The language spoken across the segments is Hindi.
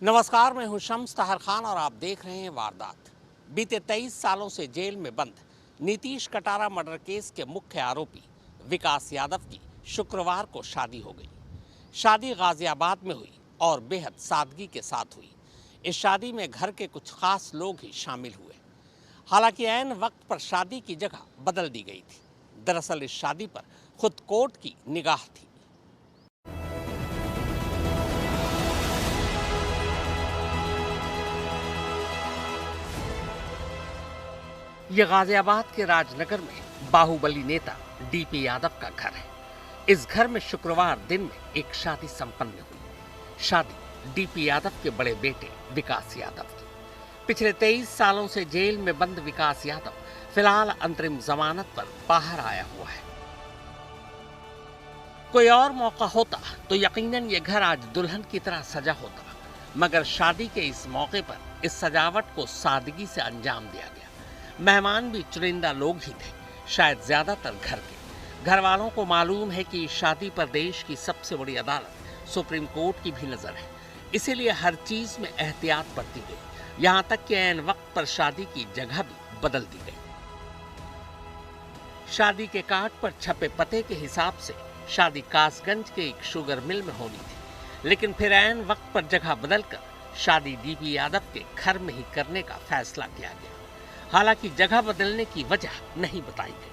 नमस्कार, मैं हूं शम्स ताहर खान और आप देख रहे हैं वारदात। बीते 23 सालों से जेल में बंद नीतीश कटारा मर्डर केस के मुख्य आरोपी विकास यादव की शुक्रवार को शादी हो गई। शादी गाजियाबाद में हुई और बेहद सादगी के साथ हुई। इस शादी में घर के कुछ खास लोग ही शामिल हुए। हालांकि ऐन वक्त पर शादी की जगह बदल दी गई थी। दरअसल इस शादी पर खुद कोर्ट की निगाह थी। यह गाजियाबाद के राजनगर में बाहुबली नेता डीपी यादव का घर है। इस घर में शुक्रवार दिन में एक शादी संपन्न हुई। शादी डीपी यादव के बड़े बेटे विकास यादव की। पिछले 23 सालों से जेल में बंद विकास यादव फिलहाल अंतरिम जमानत पर बाहर आया हुआ है। कोई और मौका होता तो यकीनन ये घर आज दुल्हन की तरह सजा होता, मगर शादी के इस मौके पर इस सजावट को सादगी से अंजाम दिया गया। मेहमान भी चुनिंदा लोग ही थे, शायद ज्यादातर घर के। घर वालों को मालूम है कि शादी पर देश की सबसे बड़ी अदालत सुप्रीम कोर्ट की भी नजर है, इसीलिए हर चीज में एहतियात बरती गई। यहां तक कि ऐन वक्त पर शादी की जगह भी बदल दी गई। शादी के कार्ड पर छपे पते के हिसाब से शादी कासगंज के एक शुगर मिल में होनी थी, लेकिन फिर ऐन वक्त पर जगह बदलकर शादी डीपी यादव के घर में ही करने का फैसला किया गया। हालांकि जगह बदलने की वजह नहीं बताई गई।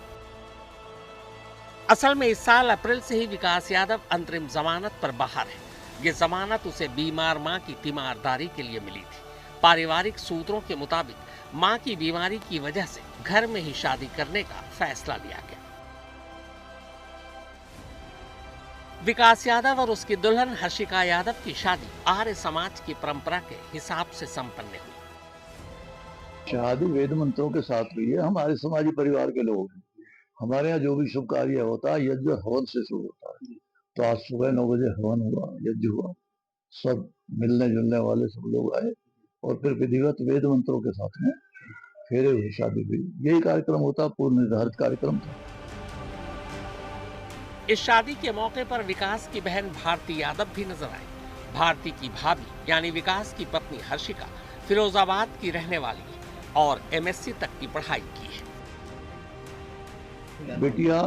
असल में इस साल अप्रैल से ही विकास यादव अंतरिम जमानत पर बाहर है। ये जमानत उसे बीमार मां की तीमारदारी के लिए मिली थी। पारिवारिक सूत्रों के मुताबिक मां की बीमारी की वजह से घर में ही शादी करने का फैसला लिया गया। विकास यादव और उसकी दुल्हन हर्षिका यादव की शादी आर्य समाज की परंपरा के हिसाब से संपन्न हुई। शादी वेद मंत्रों के साथ हुई है। हमारे समाजी परिवार के लोग हैं। हमारे यहाँ जो भी शुभ कार्य होता है यज्ञ हवन से शुरू होता है। तो आज सुबह 9 बजे हवन हुआ, यज्ञ हुआ, सब मिलने जुलने वाले सब लोग आए और फिर विधिवत वेद मंत्रों के साथ में फेरे हुई शादी हुई। यही कार्यक्रम होता, पूर्व निर्धारित कार्यक्रम था। इस शादी के मौके पर विकास की बहन भारती यादव भी नजर आई। भारती की भाभी यानी विकास की पत्नी हर्षिका फिरोजाबाद की रहने वाली है और एमएससी तक की पढ़ाई की है। बेटिया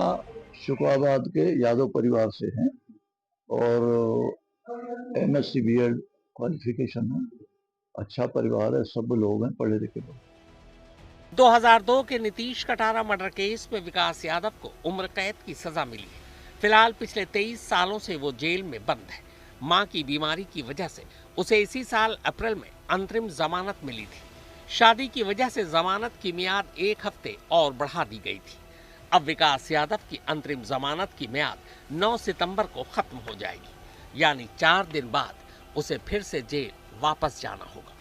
शुक्राबाद के यादव परिवार से हैं और एमएससी बीएड क्वालिफिकेशन है। अच्छा परिवार है, सब लोग हैं पढ़े लिखे लोग। 2002 के नीतीश कटारा मर्डर केस में विकास यादव को उम्र कैद की सजा मिली है। फिलहाल पिछले 23 सालों से वो जेल में बंद है। मां की बीमारी की वजह से उसे इसी साल अप्रैल में अंतरिम जमानत मिली थी। शादी की वजह से जमानत की मियाद 1 हफ्ते और बढ़ा दी गई थी। अब विकास यादव की अंतरिम जमानत की मियाद 9 सितंबर को खत्म हो जाएगी, यानी 4 दिन बाद उसे फिर से जेल वापस जाना होगा।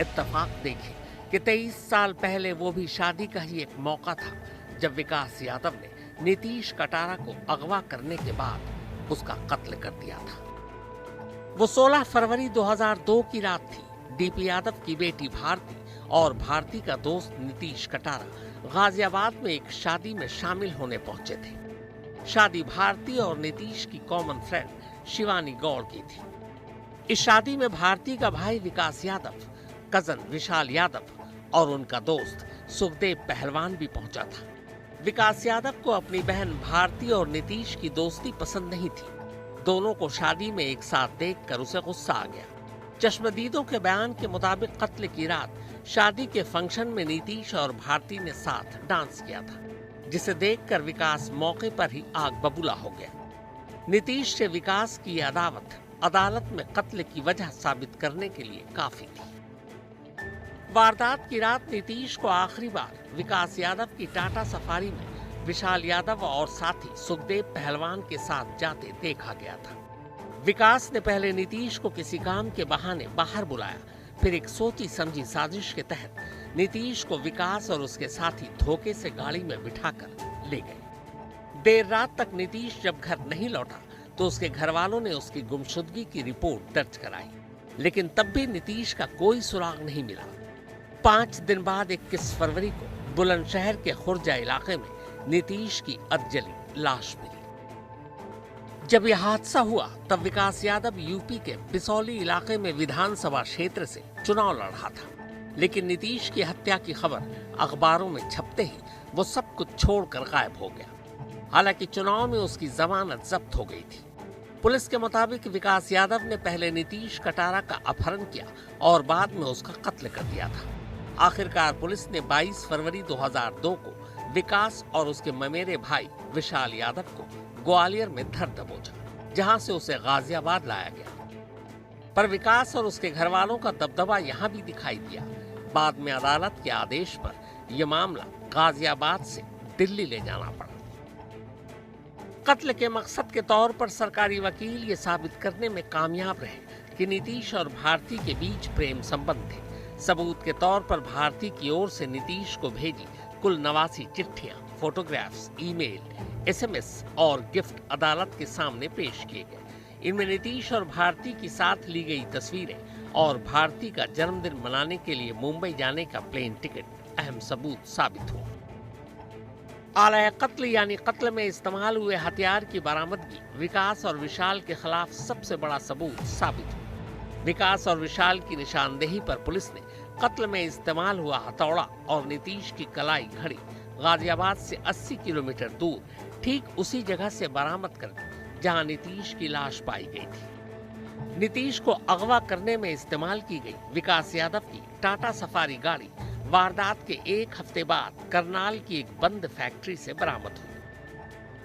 इत्तेफाक देखें कि 23 साल पहले वो भी शादी का ही एक मौका था जब विकास यादव ने नीतीश कटारा को अगवा करने के बाद उसका कत्ल कर दिया था। वो 16 फरवरी 2002 की रात थी। डीपी यादव की बेटी भारती और भारती का दोस्त नीतीश कटारा गाजियाबाद में एक शादी में शामिल होने पहुंचे थे। शादी भारती और नीतीश की कॉमन फ्रेंड शिवानी गौड़ की थी। इस शादी में भारती का भाई विकास यादव, कजन विशाल यादव और उनका दोस्त सुखदेव पहलवान भी पहुंचा था। विकास यादव को अपनी बहन भारती और नीतीश की दोस्ती पसंद नहीं थी। दोनों को शादी में एक साथ देखकर उसे गुस्सा आ गया। चश्मदीदों के बयान के मुताबिक कत्ल की रात शादी के फंक्शन में नीतीश और भारती ने साथ डांस किया था, जिसे देखकर विकास मौके पर ही आग बबूला हो गया। नीतीश से विकास की अदावत अदालत में कत्ल की वजह साबित करने के लिए काफी थी। वारदात की रात नीतीश को आखिरी बार विकास यादव की टाटा सफारी में विशाल यादव और साथी सुखदेव पहलवान के साथ जाते देखा गया था। विकास ने पहले नीतीश को किसी काम के बहाने बाहर बुलाया, फिर एक सोची समझी साजिश के तहत नीतीश को विकास और उसके साथी धोखे से गाड़ी में बिठाकर ले गए। देर रात तक नीतीश जब घर नहीं लौटा तो उसके घर वालों ने उसकी गुमशुदगी की रिपोर्ट दर्ज कराई, लेकिन तब भी नीतीश का कोई सुराग नहीं मिला। 5 दिन बाद 21 फरवरी को बुलंदशहर के खुर्जा इलाके में नीतीश की अधजली लाश मिली। जब यह हादसा हुआ तब विकास यादव यूपी के बिसौली इलाके में विधानसभा क्षेत्र से चुनाव लड़ रहा था, लेकिन नीतीश की हत्या की खबर अखबारों में छपते ही वो सब कुछ छोड़कर गायब हो गया। हालांकि चुनाव में उसकी जमानत जब्त हो गई थी। पुलिस के मुताबिक विकास यादव ने पहले नीतीश कटारा का अपहरण किया और बाद में उसका कत्ल कर दिया था। आखिरकार पुलिस ने 22 फरवरी 2002 को विकास और उसके ममेरे भाई विशाल यादव को ग्वालियर में धर दबोचा, जहां से उसे गाजियाबाद लाया गया। पर विकास और उसके घर वालों का दबदबा यहां भी दिखाई दिया। बाद में अदालत के आदेश पर यह मामला गाजियाबाद से दिल्ली ले जाना पड़ा। कत्ल के मकसद के तौर पर सरकारी वकील ये साबित करने में कामयाब रहे कि नीतीश और भारती के बीच प्रेम संबंध थे। सबूत के तौर पर भारती की ओर से नीतीश को भेजी कुल 89 चिट्ठियां, फोटोग्राफ्स, ईमेल, एसएमएस और गिफ्ट अदालत के सामने पेश किए गए। इनमें नीतीश और भारती की साथ ली गई तस्वीरें और भारती का जन्मदिन मनाने के लिए मुंबई जाने का प्लेन टिकट अहम सबूत साबित हुआ। आलय कत्ल यानी कत्ल में इस्तेमाल हुए हथियार की बरामदगी विकास और विशाल के खिलाफ सबसे बड़ा सबूत साबित हुआ। विकास और विशाल की निशानदेही पर पुलिस ने कत्ल में इस्तेमाल हुआ हथौड़ा और नीतीश की कलाई घड़ी गाजियाबाद से 80 किलोमीटर दूर ठीक उसी जगह से बरामद कर दी जहां नीतीश की लाश पाई गई थी। नीतीश को अगवा करने में इस्तेमाल की गई विकास यादव की टाटा सफारी गाड़ी वारदात के एक हफ्ते बाद करनाल की एक बंद फैक्ट्री से बरामद हुई।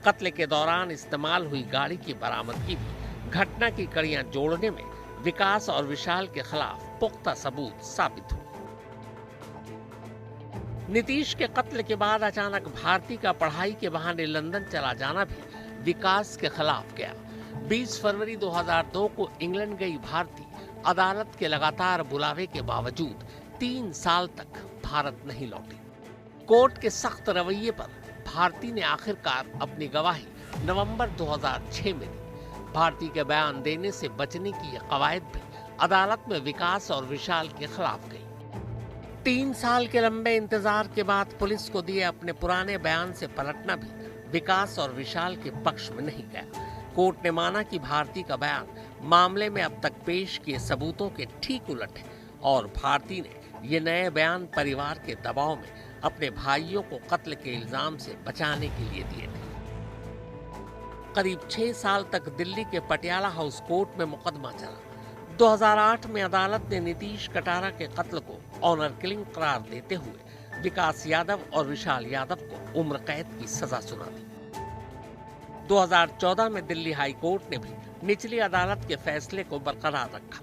कत्ल के दौरान इस्तेमाल हुई गाड़ी की बरामदगी भी घटना की कड़ियां जोड़ने में विकास और विशाल के खिलाफ पुख्ता सबूत साबित हुए। नीतीश के कत्ल के बाद अचानक भारती का पढ़ाई के बहाने लंदन चला जाना भी विकास के खिलाफ गया। 20 फरवरी 2002 को इंग्लैंड गई भारती अदालत के लगातार बुलावे के बावजूद 3 साल तक भारत नहीं लौटी। कोर्ट के सख्त रवैये पर भारती ने आखिरकार अपनी गवाही नवंबर 2006 में दी। भारती के बयान देने से बचने की यह कवायद भी अदालत में विकास और विशाल के खिलाफ गई। 3 साल के लंबे इंतजार के बाद पुलिस को दिए अपने पुराने बयान से पलटना भी विकास और विशाल के पक्ष में नहीं गया। कोर्ट ने माना कि भारती का बयान मामले में अब तक पेश किए सबूतों के ठीक उलट है और भारती ने ये नए बयान परिवार के दबाव में अपने भाइयों को कत्ल के इल्जाम से बचाने के लिए दिए थे। करीब 6 साल तक दिल्ली के पटियाला हाउस कोर्ट में मुकदमा चला। 2008 में अदालत ने नीतीश कटारा के कत्ल को ऑनर किलिंग करार देते हुए विकास यादव और विशाल यादव को उम्र कैद की सजा सुना दी। 2014 में दिल्ली हाई कोर्ट ने भी निचली अदालत के फैसले को बरकरार रखा।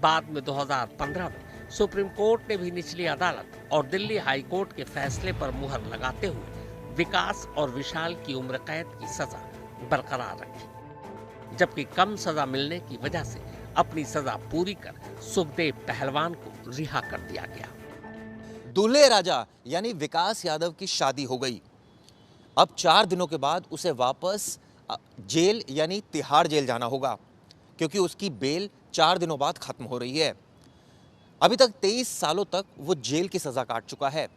बाद में 2015 में सुप्रीम कोर्ट ने भी निचली अदालत और दिल्ली हाई कोर्ट के फैसले पर मुहर लगाते हुए विकास और विशाल की उम्र कैद की सजा बरकरार रखी, जबकि कम सजा मिलने की वजह से अपनी सजा पूरी कर सुखदेव पहलवान को रिहा कर दिया गया। दूल्हे राजा यानी विकास यादव की शादी हो गई। अब 4 दिनों के बाद उसे वापस जेल यानी तिहाड़ जेल जाना होगा, क्योंकि उसकी बेल 4 दिनों बाद खत्म हो रही है। अभी तक 23 सालों तक वो जेल की सज़ा काट चुका है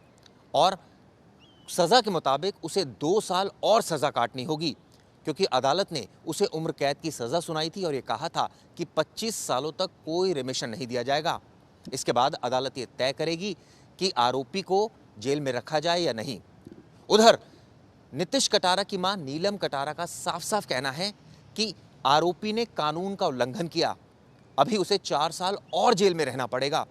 और सज़ा के मुताबिक उसे 2 साल और सज़ा काटनी होगी, क्योंकि अदालत ने उसे उम्र कैद की सज़ा सुनाई थी और ये कहा था कि 25 सालों तक कोई रिमिशन नहीं दिया जाएगा। इसके बाद अदालत ये तय करेगी कि आरोपी को जेल में रखा जाए या नहीं। उधर नीतीश कटारा की मां नीलम कटारा का साफ साफ कहना है कि आरोपी ने कानून का उल्लंघन किया, अभी उसे 4 साल और जेल में रहना पड़ेगा।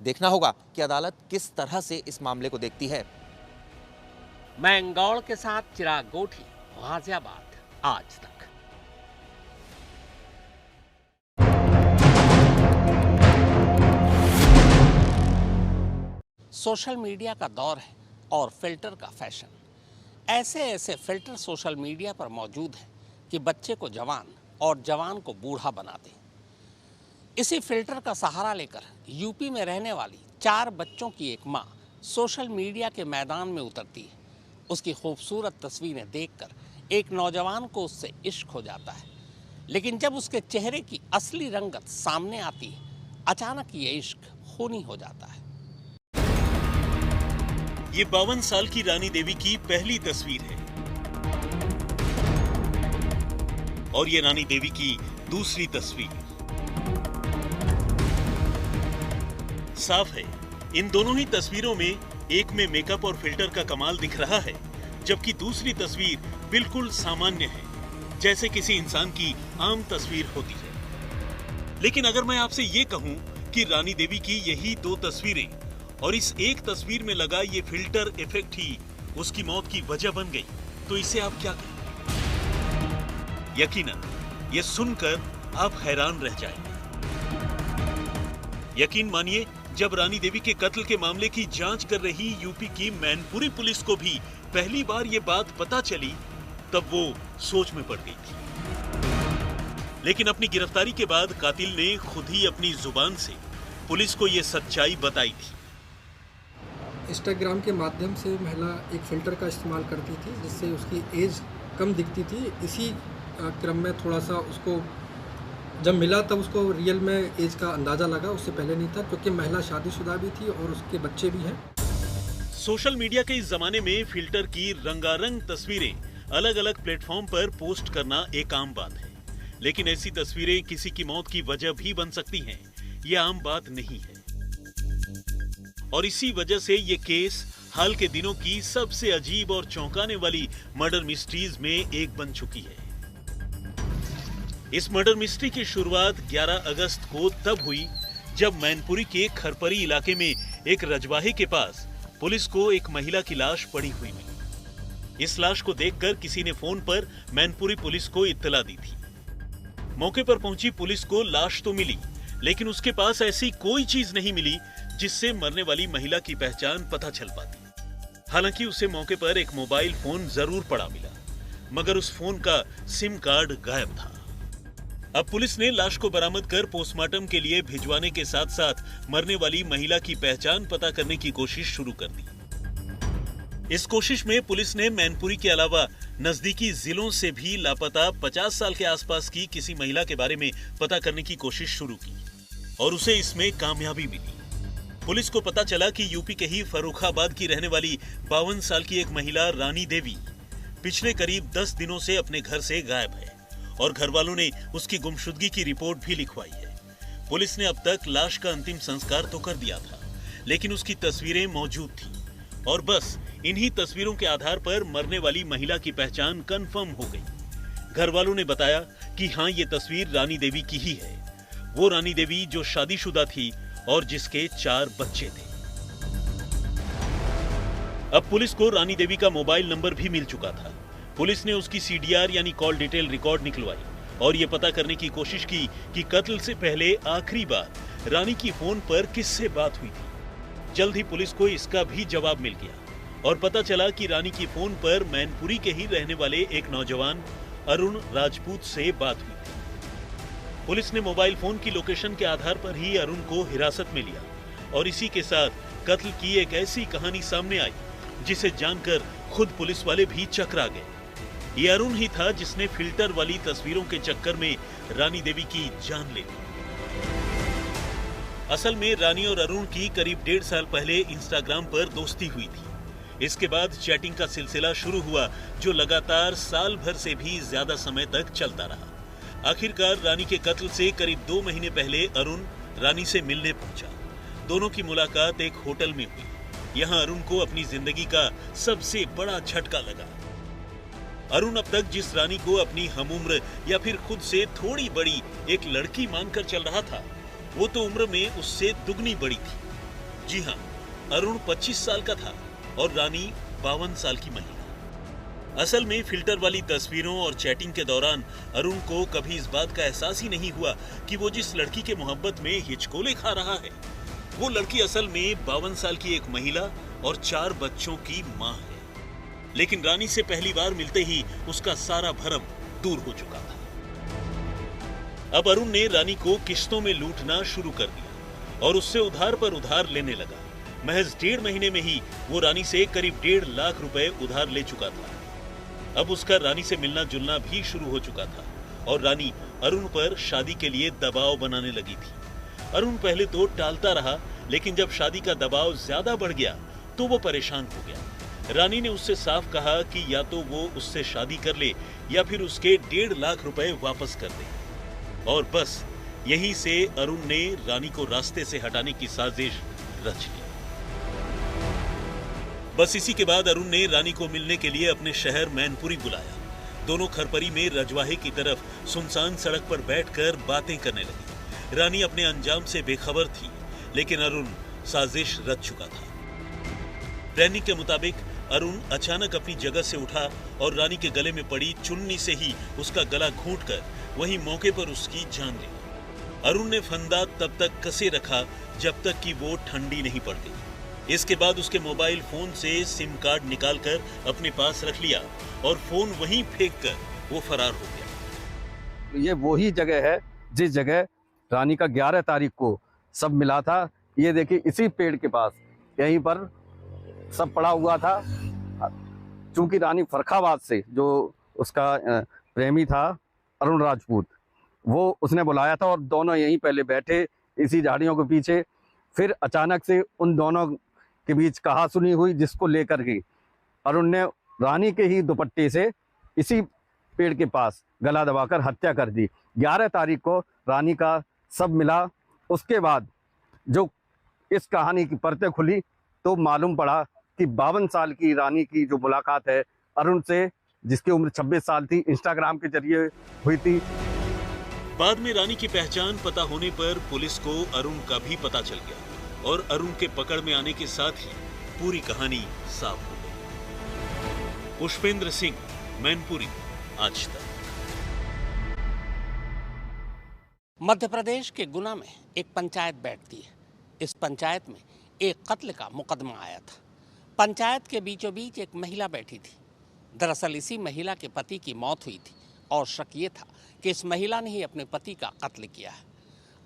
देखना होगा कि अदालत किस तरह से इस मामले को देखती है। मैंगौड़ के साथ चिराग गोठी, गाजियाबाद, आज तक। सोशल मीडिया का दौर है और फिल्टर का फैशन। ऐसे ऐसे फिल्टर सोशल मीडिया पर मौजूद हैं कि बच्चे को जवान और जवान को बूढ़ा बना दें। इसी फिल्टर का सहारा लेकर यूपी में रहने वाली 4 बच्चों की एक मां सोशल मीडिया के मैदान में उतरती है। उसकी खूबसूरत तस्वीरें देखकर एक नौजवान को उससे इश्क हो जाता है, लेकिन जब उसके चेहरे की असली रंगत सामने आती है, अचानक ये इश्क खूनी हो जाता है। ये 52 साल की रानी देवी की पहली तस्वीर है। और ये रानी देवी की दूसरी तस्वीर। साफ है, इन दोनों ही तस्वीरों में एक में मेकअप और फिल्टर का कमाल दिख रहा है, जबकि दूसरी तस्वीर बिल्कुल सामान्य है, जैसे किसी इंसान की आम तस्वीर होती है। लेकिन अगर मैं आपसे ये कहूं कि रानी देवी की यही दो तस्वीरें और इस एक तस्वीर में लगा ये फिल्टर इफेक्ट ही उसकी मौत की वजह बन गई, तो इसे आप क्या कहेंगे? यकीनन ये सुनकर आप हैरान रह जाएंगे। यकीन मानिए, जब रानी देवी के कत्ल के मामले की जांच कर रही यूपी की मैनपुरी पुलिस को भी पहली बार ये बात पता चली, तब वो सोच में पड़ गई थी। लेकिन अपनी गिरफ्तारी के बाद कातिल ने खुद ही अपनी जुबान से पुलिस को ये सच्चाई बताई थी। इंस्टाग्राम के माध्यम से महिला एक फ़िल्टर का इस्तेमाल करती थी, जिससे उसकी एज कम दिखती थी। इसी क्रम में थोड़ा सा उसको जब मिला तब उसको रियल में एज का अंदाज़ा लगा, उससे पहले नहीं था, क्योंकि महिला शादीशुदा भी थी और उसके बच्चे भी हैं। सोशल मीडिया के इस जमाने में फिल्टर की रंगारंग तस्वीरें अलग अलग प्लेटफॉर्म पर पोस्ट करना एक आम बात है, लेकिन ऐसी तस्वीरें किसी की मौत की वजह भी बन सकती हैं, ये आम बात नहीं है। और इसी वजह से ये केस हाल के दिनों की सबसे अजीब और चौंकाने वाली मर्डर मिस्ट्रीज में एक बन चुकी है। इस मर्डर मिस्ट्री की शुरुआत 11 अगस्त को तब हुई जब मैनपुरी के खरपरी इलाके में एक रजवाहे के पास पुलिस को एक महिला की लाश पड़ी हुई मिली। इस लाश को देखकर किसी ने फोन पर मैनपुरी पुलिस को इत्तला दी थी। मौके पर पहुंची पुलिस को लाश तो मिली, लेकिन उसके पास ऐसी कोई चीज नहीं मिली जिससे मरने वाली महिला की पहचान पता चल पाती। हालांकि उसे मौके पर एक मोबाइल फोन जरूर पड़ा मिला, मगर उस फोन का सिम कार्ड गायब था। अब पुलिस ने लाश को बरामद कर पोस्टमार्टम के लिए भिजवाने के साथ साथ मरने वाली महिला की पहचान पता करने की कोशिश शुरू कर दी। इस कोशिश में पुलिस ने मैनपुरी के अलावा नजदीकी जिलों से भी लापता 50 साल के आसपास की किसी महिला के बारे में पता करने की कोशिश शुरू की और उसे इसमें कामयाबी मिली। पुलिस को पता चला कि यूपी के ही फर्रुखाबाद की रहने वाली 52 साल की एक महिला रानी देवी पिछले करीब 10 दिनों से अपने घर से गायब है और घर वालों ने उसकी गुमशुदगी की रिपोर्ट भी लिखवाई है। पुलिस ने अब तक लाश का अंतिम संस्कार तो कर दिया था, लेकिन उसकी तस्वीरें मौजूद थी और बस इन्हीं तस्वीरों के आधार पर मरने वाली महिला की पहचान कंफर्म हो गई। घर वालों ने बताया कि हाँ, ये तस्वीर रानी देवी की ही है, वो रानी देवी जो शादीशुदा थी और जिसके 4 बच्चे थे। अब पुलिस को रानी देवी का मोबाइल नंबर भी मिल चुका था। पुलिस ने उसकी सीडीआर यानी कॉल डिटेल रिकॉर्ड निकलवाई और ये पता करने की कोशिश की कि कत्ल से पहले आखिरी बार रानी की फोन पर किससे बात हुई थी। जल्द ही पुलिस को इसका भी जवाब मिल गया और पता चला कि रानी की फोन पर मैनपुरी के ही रहने वाले एक नौजवान अरुण राजपूत से बात हुई थी। पुलिस ने मोबाइल फोन की लोकेशन के आधार पर ही अरुण को हिरासत में लिया और इसी के साथ कत्ल की एक ऐसी कहानी सामने आई जिसे जानकर खुद पुलिस वाले भी चकरा गए। ये अरुण ही था जिसने फिल्टर वाली तस्वीरों के चक्कर में रानी देवी की जान ले ली। असल में रानी और अरुण की करीब 1.5 साल पहले इंस्टाग्राम पर दोस्ती हुई थी। इसके बाद चैटिंग का सिलसिला शुरू हुआ जो लगातार साल भर से भी ज्यादा समय तक चलता रहा। आखिरकार रानी के कत्ल से करीब 2 महीने पहले अरुण रानी से मिलने पहुंचा। दोनों की मुलाकात एक होटल में हुई। यहाँ अरुण को अपनी जिंदगी का सबसे बड़ा झटका लगा। अरुण अब तक जिस रानी को अपनी हमउम्र या फिर खुद से थोड़ी बड़ी एक लड़की मानकर चल रहा था, वो तो उम्र में उससे दुगनी बड़ी थी। जी हाँ, अरुण 25 साल का था और रानी 52 साल की महिला। असल में फिल्टर वाली तस्वीरों और चैटिंग के दौरान अरुण को कभी इस बात का एहसास ही नहीं हुआ कि वो जिस लड़की के मोहब्बत में हिचकोले खा रहा है, वो लड़की असल में 52 साल की एक महिला और 4 बच्चों की माँ है। लेकिन रानी से पहली बार मिलते ही उसका सारा भरम दूर हो चुका था। अब अरुण ने रानी को किश्तों में लूटना शुरू कर दिया और उससे उधार पर उधार लेने लगा। महज 1.5 महीने में ही वो रानी से करीब 1.5 लाख रुपए उधार ले चुका था। अब उसका रानी से मिलना जुलना भी शुरू हो चुका था और रानी अरुण पर शादी के लिए दबाव बनाने लगी थी। अरुण पहले तो टालता रहा, लेकिन जब शादी का दबाव ज्यादा बढ़ गया तो वो परेशान हो गया। रानी ने उससे साफ कहा कि या तो वो उससे शादी कर ले या फिर उसके 1.5 लाख रुपए वापस कर दे। और बस यहीं से अरुण ने रानी को रास्ते से हटाने की साजिश रच ली। बस इसी के बाद अरुण ने रानी को मिलने के लिए अपने शहर मैनपुरी बुलाया। दोनों खरपरी में रजवाहे की तरफ सुनसान सड़क पर बैठकर बातें करने लगी। रानी अपने अंजाम से बेखबर थी, लेकिन अरुण साजिश रच चुका था। रैनी के मुताबिक अरुण अचानक अपनी जगह से उठा और रानी के गले में पड़ी चुन्नी से ही उसका गला घूंटकर वहीं मौके पर उसकी जान ले ली। अरुण ने फंदा तब तक कसे रखा जब तक कि वो ठंडी नहीं पड़ गई। इसके बाद उसके मोबाइल फोन से सिम कार्ड निकालकर अपने पास रख लिया और फोन वहीं फेंककर वो फरार हो गया। ये वही जगह है जिस जगह रानी का 11 तारीख को सब मिला था। ये देखिए इसी पेड़ के पास यहीं पर सब पड़ा हुआ था। चूंकि रानी फरखाबाद से जो उसका प्रेमी था अरुण राजपूत, वो उसने बुलाया था और दोनों यहीं पहले बैठे इसी झाड़ियों के पीछे। फिर अचानक से उन दोनों के बीच कहासुनी हुई, जिसको लेकर के अरुण ने रानी के ही दुपट्टे से इसी पेड़ के पास गला दबाकर हत्या कर दी। 11 तारीख को रानी का सब मिला। उसके बाद जो इस कहानी की परतें खुली तो मालूम पड़ा कि 52 साल की रानी की जो मुलाकात है अरुण से, जिसकी उम्र 26 साल थी, इंस्टाग्राम के जरिए हुई थी। बाद में रानी की पहचान पता होने पर पुलिस को अरुण का भी पता चल गया और अरुण के पकड़ में आने के साथ ही पूरी कहानी साफ हो गई। पुष्पेंद्र सिंह, मैनपुरी, आज तक। मध्य प्रदेश के गुना में एक पंचायत बैठती है। इस पंचायत में एक कत्ल का मुकदमा आया था। पंचायत के बीचों बीच एक महिला बैठी थी। दरअसल इसी महिला के पति की मौत हुई थी और शक ये था कि इस महिला ने ही अपने पति का कत्ल किया है।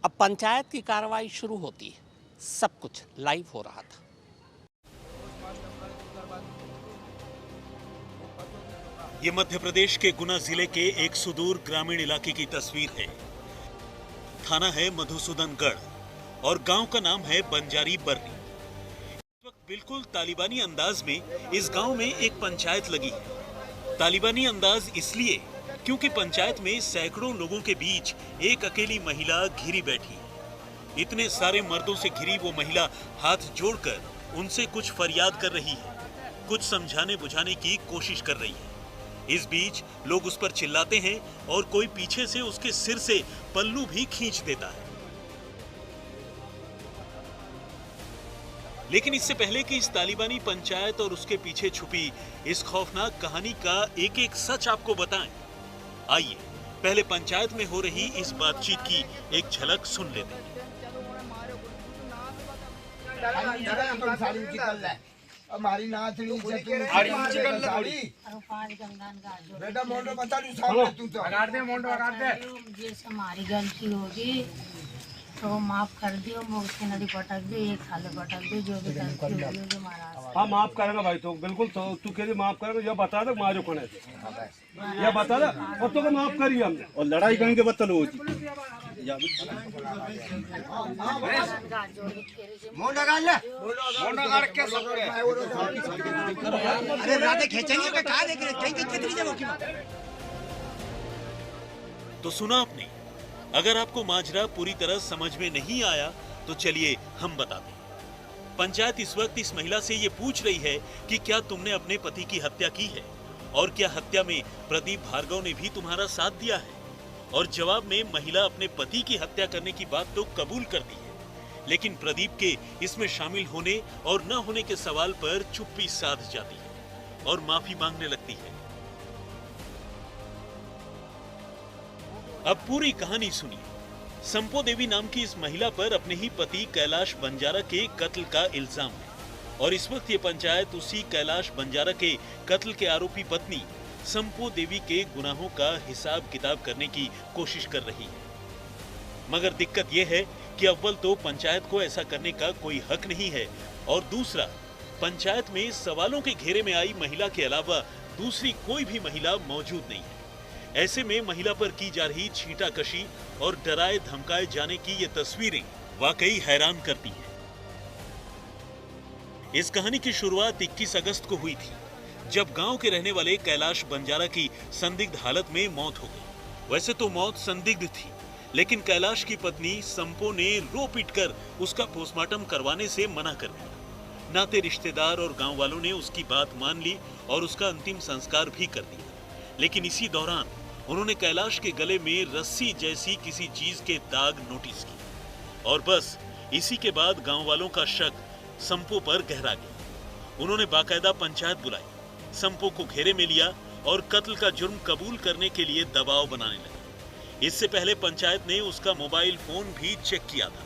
अब पंचायत की कार्रवाई शुरू होती है। सब कुछ लाइव हो रहा था। ये मध्य प्रदेश के गुना जिले के एक सुदूर ग्रामीण इलाके की तस्वीर है। थाना है मधुसूदनगढ़ और गांव का नाम है बंजारी बर्री। इस वक्त बिल्कुल तालिबानी अंदाज में इस गांव में एक पंचायत लगी है। तालिबानी अंदाज इसलिए क्योंकि पंचायत में सैकड़ों लोगों के बीच एक अकेली महिला घिरी बैठी। इतने सारे मर्दों से घिरी वो महिला हाथ जोड़कर उनसे कुछ फरियाद कर रही है, कुछ समझाने बुझाने की कोशिश कर रही है। इस बीच लोग उस पर चिल्लाते हैं और कोई पीछे से उसके सिर से पल्लू भी खींच देता है। लेकिन इससे पहले कि इस तालिबानी पंचायत और उसके पीछे छुपी इस खौफनाक कहानी का एक एक सच आपको बताएं, आइए पहले पंचायत में हो रही इस बातचीत की एक झलक सुन लेते हैं। हमारी नाथ बेटा मोंडो बता दू तू तो अगाड़ दे मोंडो अगाड़ दे। जैसे हमारी गलती होगी तो माफ कर दियो, मुझसे नदी पटक दे, एक साले पटक दे, जो भी गलती होगी जो महाराज। हाँ माफ करेगा भाई, तो बिल्कुल तो तू कह माफ करेगा। यह बता दे मारो कौन है, यह बता दे और तो माफ करिए हमने और लड़ाई करेंगे बदल हो तो सुना आपने। अगर आपको माजरा पूरी तरह समझ में नहीं आया तो चलिए हम बता दें। पंचायत इस वक्त इस महिला से ये पूछ रही है कि क्या तुमने अपने पति की हत्या की है और क्या हत्या में प्रदीप भार्गव ने भी तुम्हारा साथ दिया है। और जवाब में महिला अपने पति की हत्या करने की बात तो कबूल करती है, लेकिन प्रदीप के इसमें शामिल होने और न होने के सवाल पर चुप्पी साध जाती है और माफी मांगने लगती है। अब पूरी कहानी सुनिए। संपो देवी नाम की इस महिला पर अपने ही पति कैलाश बंजारा के कत्ल का इल्जाम है और इस वक्त ये पंचायत उसी कैलाश बंजारा के कत्ल के आरोपी पत्नी संपो देवी के गुनाहों का हिसाब किताब करने की कोशिश कर रही है। मगर दिक्कत यह है कि अव्वल तो पंचायत को ऐसा करने का कोई हक नहीं है और दूसरा, पंचायत में सवालों के घेरे में आई महिला के अलावा दूसरी कोई भी महिला मौजूद नहीं है। ऐसे में महिला पर की जा रही छींटाकशी और डराए धमकाए जाने की ये तस्वीरें वाकई हैरान करती हैं। इस कहानी की शुरुआत 21 अगस्त को हुई थी, जब गांव के रहने वाले कैलाश बंजारा की संदिग्ध हालत में मौत हो गई। वैसे तो मौत संदिग्ध थी, लेकिन कैलाश की पत्नी संपो ने रो पीट कर उसका पोस्टमार्टम करवाने से मना कर दिया। नाते रिश्तेदार और गांव वालों ने उसकी बात मान ली और उसका अंतिम संस्कार भी कर दिया। लेकिन इसी दौरान उन्होंने कैलाश के गले में रस्सी जैसी किसी चीज के दाग नोटिस किए और बस इसी के बाद गांव वालों का शक संपो पर गहरा गया। उन्होंने बाकायदा पंचायत बुलाई, संपो को घेरे में लिया और कत्ल का जुर्म कबूल करने के लिए दबाव बनाने लगे। इससे पहले पंचायत ने उसका मोबाइल फोन भी चेक किया था,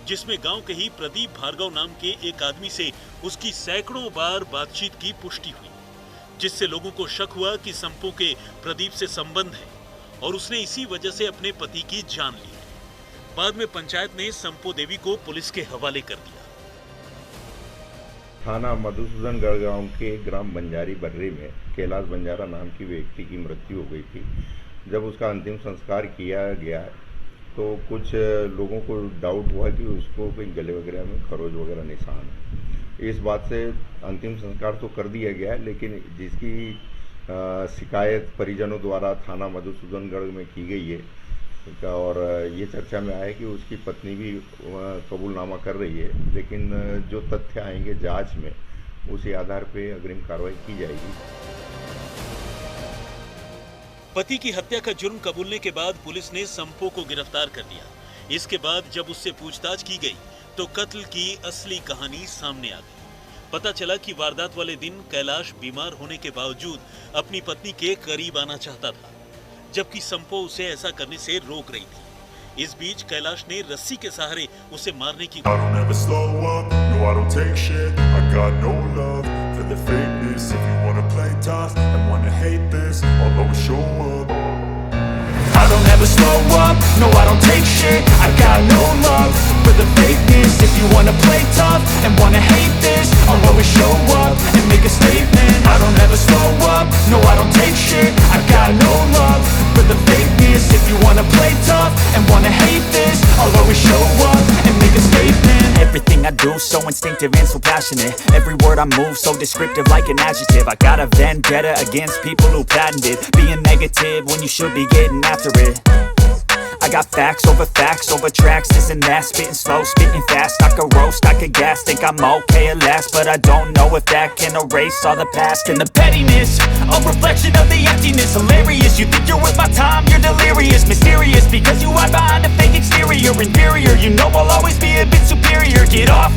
जिसमें गांव के ही प्रदीप भार्गव नाम के एक आदमी से उसकी सैकड़ों बार बातचीत की पुष्टि हुई, जिससे लोगों को शक हुआ कि संपो के प्रदीप से संबंध है और उसने इसी वजह से अपने पति की जान ली। बाद में पंचायत ने संपो देवी को पुलिस के हवाले कर दिया। थाना मधुसूदनगढ़ गांव के ग्राम बंजारी बर्री में कैलाश बंजारा नाम की व्यक्ति की मृत्यु हो गई थी। जब उसका अंतिम संस्कार किया गया तो कुछ लोगों को डाउट हुआ कि उसको कोई गले वगैरह में खरोच वगैरह निशान है। इस बात से अंतिम संस्कार तो कर दिया गया, लेकिन जिसकी शिकायत परिजनों द्वारा थाना मधुसूदनगढ़ में की गई है और ये चर्चा में आया कि उसकी पत्नी भी कबूलनामा कर रही है, लेकिन जो तथ्य आएंगे जांच में उसी आधार पे अग्रिम कार्रवाई की जाएगी। पति की हत्या का जुर्म कबूलने के बाद पुलिस ने संपो को गिरफ्तार कर लिया। इसके बाद जब उससे पूछताछ की गई तो कत्ल की असली कहानी सामने आ गई। पता चला कि वारदात वाले दिन कैलाश बीमार होने के बावजूद अपनी पत्नी के करीब आना चाहता था, जबकि संपो उसे ऐसा करने से रोक रही थी। इस बीच कैलाश ने रस्सी के सहारे उसे मारने की I don't ever slow up, no I don't take shit. I got no love for the fakeness. If you wanna play tough and wanna hate this, I'll always show up and make a statement. I don't ever slow up, no I don't take shit. I got no love for the fakeness. If you wanna play tough and wanna hate this, I'll always show up and make a statement. Everything I do so instinctive and so passionate. Every word I move so descriptive like an adjective. I got a vendetta against people who patented being negative when you should be getting after it. I got facts over tracks, this and that. Spitting slow, spitting fast. I could roast, I could gas. Think I'm okay at last, but I don't know if that can erase all the past. And the pettiness, a reflection of the emptiness. Hilarious, you think you're worth my time, you're delirious. Mysterious, because you hide behind a fake exterior. Inferior, you know I'll always be a bit superior. Get off